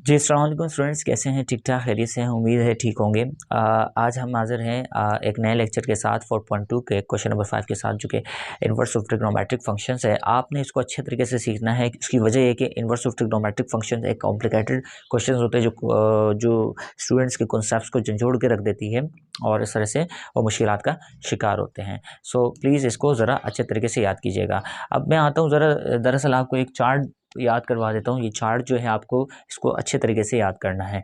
जी अस्सलाम वालेकुम स्टूडेंट्स, कैसे हैं? ठीक ठाक खैरियत से हैं? उम्मीद है ठीक होंगे। आज हम हाज़िर हैं एक नए लेक्चर के साथ 4.2 के क्वेश्चन नंबर 5 के साथ, जो कि इन्वर्स ऑफ ट्रिग्नोमेट्रिक फंक्शंस है। आपने इसको अच्छे तरीके से सीखना है। इसकी वजह ये है कि इन्वर्स ऑफ ट्रिग्नोमेट्रिक फंक्शन एक कॉम्प्लिकेटेड क्वेश्चन होते हैं जो स्टूडेंट्स के कॉन्सेप्ट्स को झंझोड़ के रख देती है और इस तरह से वो मुश्किलात का शिकार होते हैं। सो प्लीज़ इसको ज़रा अच्छे तरीके से याद कीजिएगा। अब मैं आता हूँ ज़रा, दरअसल आपको एक चार्ट याद करवा देता हूँ। ये चार्ट जो है आपको इसको अच्छे तरीके से याद करना है।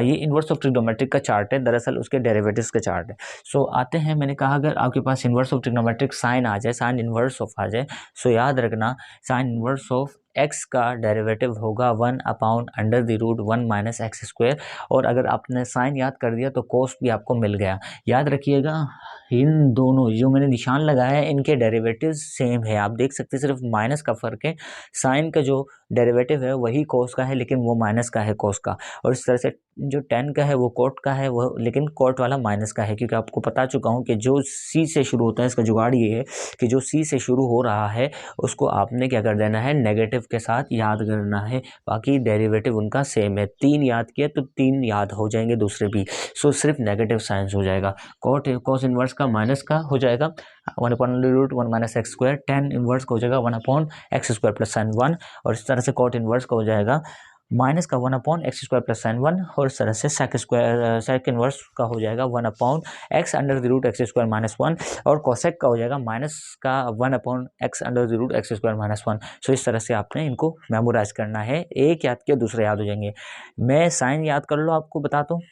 ये इन्वर्स ऑफ ट्रिग्नोमेट्रिक का चार्ट है, दरअसल उसके डेरिवेटिव्स का चार्ट है। सो आते हैं, मैंने कहा अगर आपके पास इन्वर्स ऑफ ट्रिग्नोमेट्रिक साइन आ जाए, साइन इन्वर्स ऑफ आ जाए, सो याद रखना साइन इन्वर्स ऑफ एक्स का डेरिवेटिव होगा 1/√1 माइनस एक्स स्क्वायर। और अगर आपने साइन याद कर दिया तो कोस भी आपको मिल गया। याद रखिएगा, इन दोनों जो मैंने निशान लगाया है इनके डेरिवेटिव्स सेम है। आप देख सकते हैं सिर्फ माइनस का फ़र्क है। साइन का जो डेरिवेटिव है वही कोस का है, लेकिन वो माइनस का है कोस का। और इस तरह से जो टेन का है वो कोट का है, वो लेकिन कोट वाला माइनस का है। क्योंकि आपको बता चुका हूँ कि जो सी से शुरू होता है, इसका जुगाड़ ये है कि जो सी से शुरू हो रहा है उसको आपने क्या कर देना है, नेगेटिव के साथ याद करना है। बाकी डेरिवेटिव उनका सेम है। 3 याद किया तो 3 याद हो जाएंगे दूसरे भी। सो सिर्फ नेगेटिव साइंस हो जाएगा। कॉस इन्वर्स का माइनस का हो जाएगा 1/√1 minus x square. Tan inverse का हो जाएगा 1/x स्क्वायर प्लस साइन 1। और इस तरह से कॉट इन्वर्स का हो जाएगा माइनस का 1/x स्क्वायर प्लस साइन 1। और इस तरह से सेक इन्वर्स का हो जाएगा 1/x√x स्क्वायर माइनस 1। और कोसेक का हो जाएगा माइनस का 1/x√x स्क्वायर माइनस 1। सो इस तरह से आपने इनको मेमोराइज करना है। एक याद किया दूसरे याद हो जाएंगे। मैं साइन याद कर लो, आपको बताता हूँ।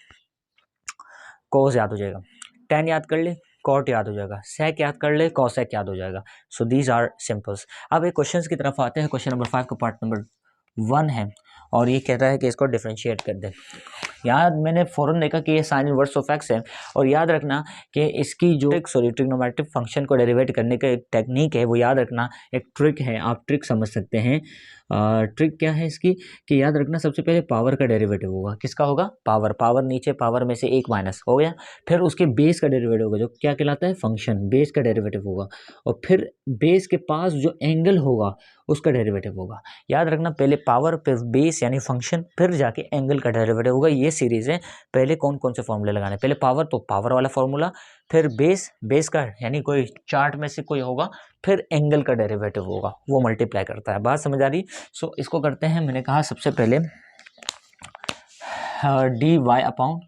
कोस याद हो जाएगा, टेन याद कर ले, कॉट याद हो जाएगा, सेक याद कर ले, कॉसेक याद हो जाएगा। So these are simples. अब एक क्वेश्चन की तरफ आते हैं। क्वेश्चन नंबर 5 का पार्ट नंबर 1 है और ये कहता है कि इसको डिफरेंशिएट कर दे। याद मैंने फ़ौरन देखा कि ये साइन इनवर्स ऑफ एक्स है। और याद रखना कि इसकी जो ट्रिग्नोमेट्रिक फंक्शन को डेरिवेट करने का एक टेक्निक है, वो याद रखना एक ट्रिक है। आप ट्रिक समझ सकते हैं। ट्रिक क्या है इसकी कि याद रखना सबसे पहले पावर का डेरिवेटिव होगा। किसका होगा? पावर नीचे, पावर में से एक माइनस हो गया। फिर उसके बेस का डेरिवेटिव होगा, जो क्या कहलाता है? फंक्शन। बेस का डेरिवेटिव होगा। और फिर बेस के पास जो एंगल होगा उसका डेरिवेटिव होगा। याद रखना, पहले पावर, फिर बेस यानी फंक्शन, फिर जाके एंगल का डेरिवेटिव होगा। ये सीरीज़ है। पहले कौन कौन से फॉर्मूले लगाने? पहले पावर, तो पावर वाला फॉर्मूला, फिर बेस का यानी कोई चार्ट में से कोई होगा, फिर एंगल का डेरिवेटिव होगा, वो मल्टीप्लाई करता है। बात समझ आ रही? सो इसको करते हैं। मैंने कहा सबसे पहले d y upon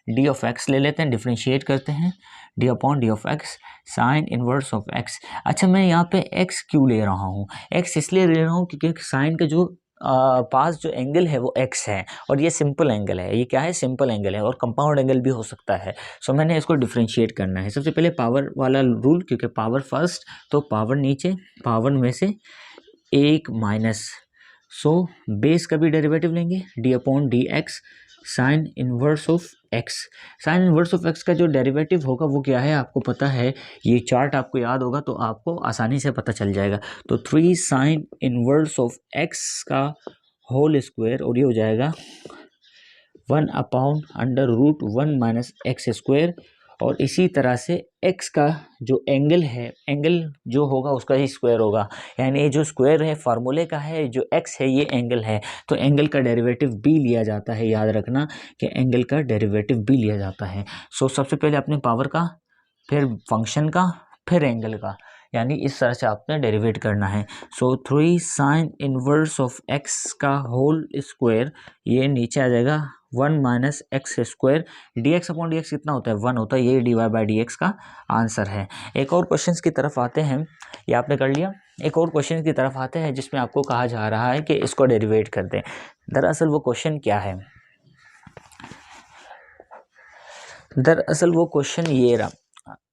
d of x ले लेते हैं, डिफ्रेंशिएट करते हैं। D upon d of x sine inverse of x. अच्छा, मैं यहाँ पे एक्स क्यों ले रहा हूँ? एक्स इसलिए ले रहा हूँ क्योंकि साइन का जो पास जो एंगल है वो एक्स है और ये सिंपल एंगल है। ये क्या है? सिंपल एंगल है और कंपाउंड एंगल भी हो सकता है। सो मैंने इसको डिफ्रेंशिएट करना है। सबसे पहले पावर वाला रूल, क्योंकि पावर फर्स्ट, तो पावर नीचे, पावर में से एक माइनस। सो बेस का भी डेरिवेटिव लेंगे, D upon d x sine inverse of x. Sine inverse of x का जो डेरिवेटिव होगा वो क्या है आपको पता है। ये चार्ट आपको याद होगा तो आपको आसानी से पता चल जाएगा। तो 3 साइन इनवर्स ऑफ एक्स का होल स्क्वायर, और ये हो जाएगा 1/√1 माइनस एक्स स्क्वायर। और इसी तरह से x का जो एंगल है, एंगल जो होगा उसका ही स्क्वायर होगा। यानी ये जो स्क्वायर है फार्मूले का है, जो x है ये एंगल है, तो एंगल का डेरिवेटिव भी लिया जाता है। याद रखना कि एंगल का डेरिवेटिव भी लिया जाता है। सो सबसे पहले अपने पावर का, फिर फंक्शन का, फिर एंगल का, यानी इस तरह से आपने डेरिवेट करना है। So 3 sine inverse of x का होल स्क्वायर, ये नीचे आ जाएगा 1 minus x square. D x upon d x कितना होता है? 1 होता है। ये d y by d x का आंसर है। एक और क्वेश्चन की तरफ आते हैं। ये आपने कर लिया। एक और क्वेश्चन की तरफ आते हैं जिसमें आपको कहा जा रहा है कि इसको डेरिवेट कर दें। दरअसल वो क्वेश्चन क्या है? दरअसल वो क्वेश्चन ये रहा।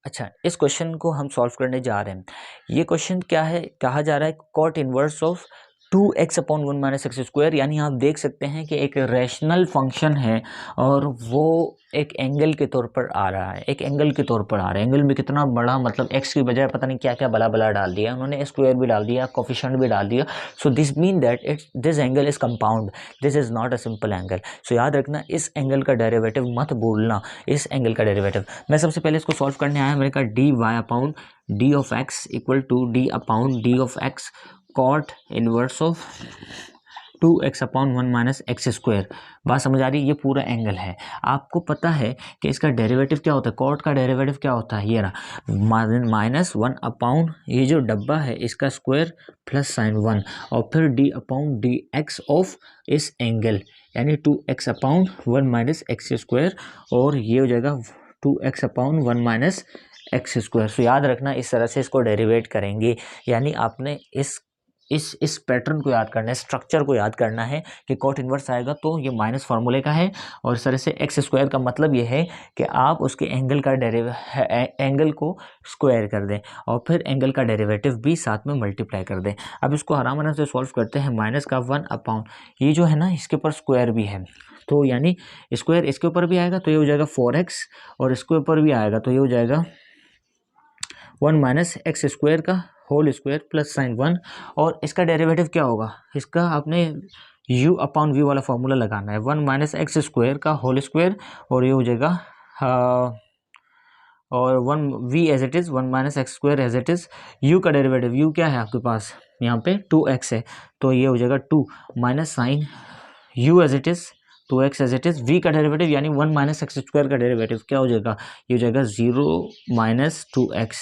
अच्छा, इस क्वेश्चन को हम सॉल्व करने जा रहे हैं। ये क्वेश्चन क्या है? कहा जा रहा है cot inverse of 2x upon 1 minus x square. यानी आप देख सकते हैं कि एक रैशनल फंक्शन है और वो एक एंगल के तौर पर आ रहा है। एक एंगल के तौर पर आ रहा है। एंगल में कितना बड़ा, मतलब x की बजाय पता नहीं क्या क्या बला बला डाल दिया उन्होंने, स्क्वायर भी डाल दिया, कोफिशिएंट भी डाल दिया। So this mean that this angle is compound, this is not a simple angle. So याद रखना, इस एंगल का डेरिवेटिव मत भूलना। इस एंगल का डेरिवेटिव मैं सबसे पहले इसको सॉल्व करने आया। मैंने कहा d y upon d of x equal to d upon d of x cot inverse of 2x/1 - x²। बात समझ आ रही है? ये पूरा एंगल है। आपको पता है कि इसका डेरिवेटिव क्या होता है, कॉट का डेरिवेटिव क्या होता है, ये रहा -1 ये जो डब्बा है इसका स्क्वायर प्लस साइन 1 और फिर d/dx ऑफ इस एंगल, यानी 2x/1 - x², और ये हो जाएगा 2x/1 - x²। सो याद रखना, इस तरह से इसको डेरिवेट करेंगे, यानी आपने इस पैटर्न को याद करना है, स्ट्रक्चर को याद करना है कि कॉट इनवर्स आएगा तो ये माइनस फार्मूले का है, और इस तरह से x² का मतलब ये है कि आप उसके एंगल को स्क्वायर कर दें और फिर एंगल का डेरिवेटिव भी साथ में मल्टीप्लाई कर दें। अब इसको आराम से सॉल्व करते हैं। -1 ये जो है ना, इसके ऊपर स्क्वायर भी है, तो यानी स्क्वायर इसके ऊपर भी आएगा तो ये हो जाएगा 4x, और इसके ऊपर भी आएगा तो ये हो जाएगा 1 - x² का होल स्क्वायर प्लस साइन 1, और इसका डेरिवेटिव क्या होगा, इसका आपने u/v वाला फॉर्मूला लगाना है। 1 - x² का होल स्क्वायर, और ये हो जाएगा और 1v as it is, 1 - x² as it is. u का डेरिवेटिव, u क्या है आपके पास यहाँ पे 2x है, तो ये हो जाएगा 2 minus sign u as it is 2x as it is. v का डेरिवेटिव यानी 1 - x² का डेरिवेटिव क्या हो जाएगा, ये हो जाएगा 0 - 2x।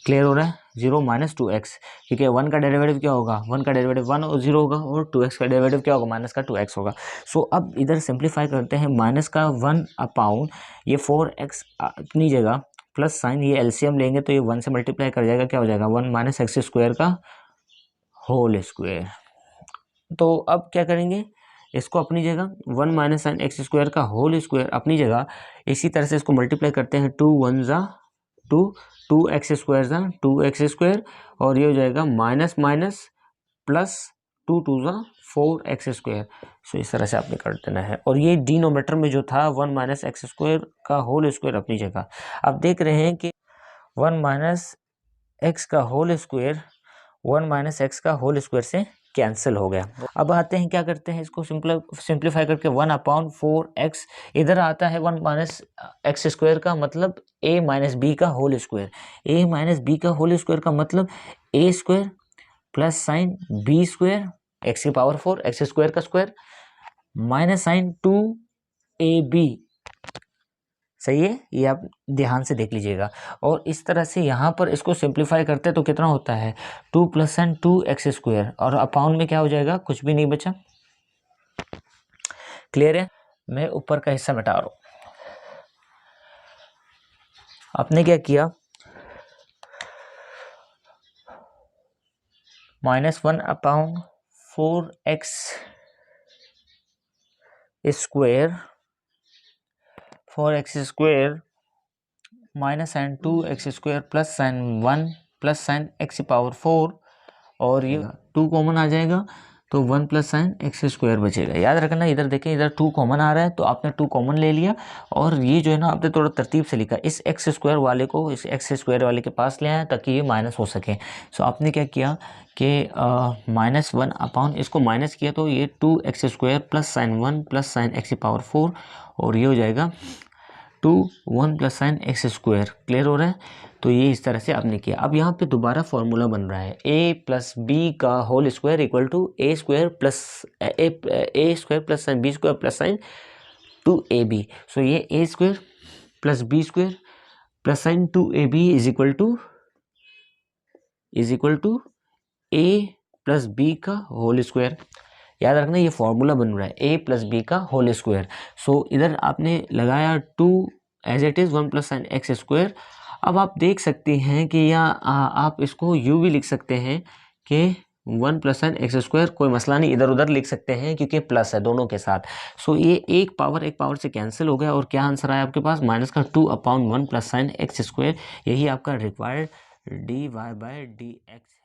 क्लियर हो रहा है? 0 - 2x, क्योंकि 1 का डेरिवेटिव क्या होगा, 1 का डेरिवेटिव 1 और 0 होगा, और 2x का डेरिवेटिव क्या होगा, माइनस का 2x होगा। सो अब इधर सिंप्लीफाई करते हैं, -1 ये 4x अपनी जगह प्लस साइन, ये एलसीएम लेंगे तो ये 1 से मल्टीप्लाई कर जाएगा, क्या हो जाएगा 1 - x² का होल स्क्वायर। तो अब क्या करेंगे, इसको अपनी जगह 1 - साइन x² का होल स्क्वायर अपनी जगह, इसी तरह से इसको मल्टीप्लाई करते हैं, 2 1 ज़ा 2, 2x² ज़ा 2x², और ये हो जाएगा माइनस माइनस प्लस 2 2 ज़ा 4x²। सो इस तरह से आपने कर देना है, और ये डिनोमीटर में जो था 1 - x² का होल स्क्वायर अपनी जगह। अब देख रहे हैं कि 1 - x का होल स्क्वायर 1 - x का होल स्क्वायर से कैंसिल हो गया। अब आते हैं, क्या करते हैं, इसको सिंप्लीफाई करके 1/4x, इधर आता है 1 - x² का मतलब a - b का होल स्क्वायर। a - b का होल स्क्वायर का मतलब a² plus sign b², x⁴, x² का स्क्वायर माइनस साइन 2ab। सही है, ये आप ध्यान से देख लीजिएगा। और इस तरह से यहाँ पर इसको सिंप्लीफाई करते हैं तो कितना होता है 2 + साइन 2x², और अपाउंड में क्या हो जाएगा, कुछ भी नहीं बचा। क्लियर है? मैं ऊपर का हिस्सा मिटा रहा हूँ। आपने क्या किया, -1/4x² minus sign 2x² plus sign 1 plus sign x⁴, और ये 2 कॉमन आ जाएगा तो 1 प्लस साइन x² बचेगा। याद रखना, इधर देखें, इधर 2 कॉमन आ रहा है तो आपने 2 कॉमन ले लिया, और ये जो है ना आपने थोड़ा तरतीब से लिखा, इस x² वाले को इस x² वाले के पास ले आया ताकि ये माइनस हो सके। सो आपने क्या किया कि -1 इसको माइनस किया तो ये 2x² plus sign 1 plus sign x⁴, और ये हो जाएगा 2 1 प्लस साइन x²। क्लियर हो रहा है? तो ये इस तरह से आपने किया। अब यहाँ पे दोबारा फॉर्मूला बन रहा है, a + b का whole square equal to a² plus sign b² plus sign 2ab। So ये a² plus b² plus sign 2ab is equal to a plus b का होल स्क्वायर। याद रखना, ये फॉर्मूला बन रहा है a + b का होल स्क्वायर। सो इधर आपने लगाया 2 as it is 1 plus sign x²। अब आप देख सकते हैं कि या आप इसको u भी लिख सकते हैं कि 1 प्लस साइन x², कोई मसला नहीं, इधर उधर लिख सकते हैं क्योंकि प्लस है दोनों के साथ। सो ये एक पावर से कैंसिल हो गया, और क्या आंसर आया आपके पास, -2/1 प्लस साइन x²। यही आपका रिक्वायर्ड dy/dx है।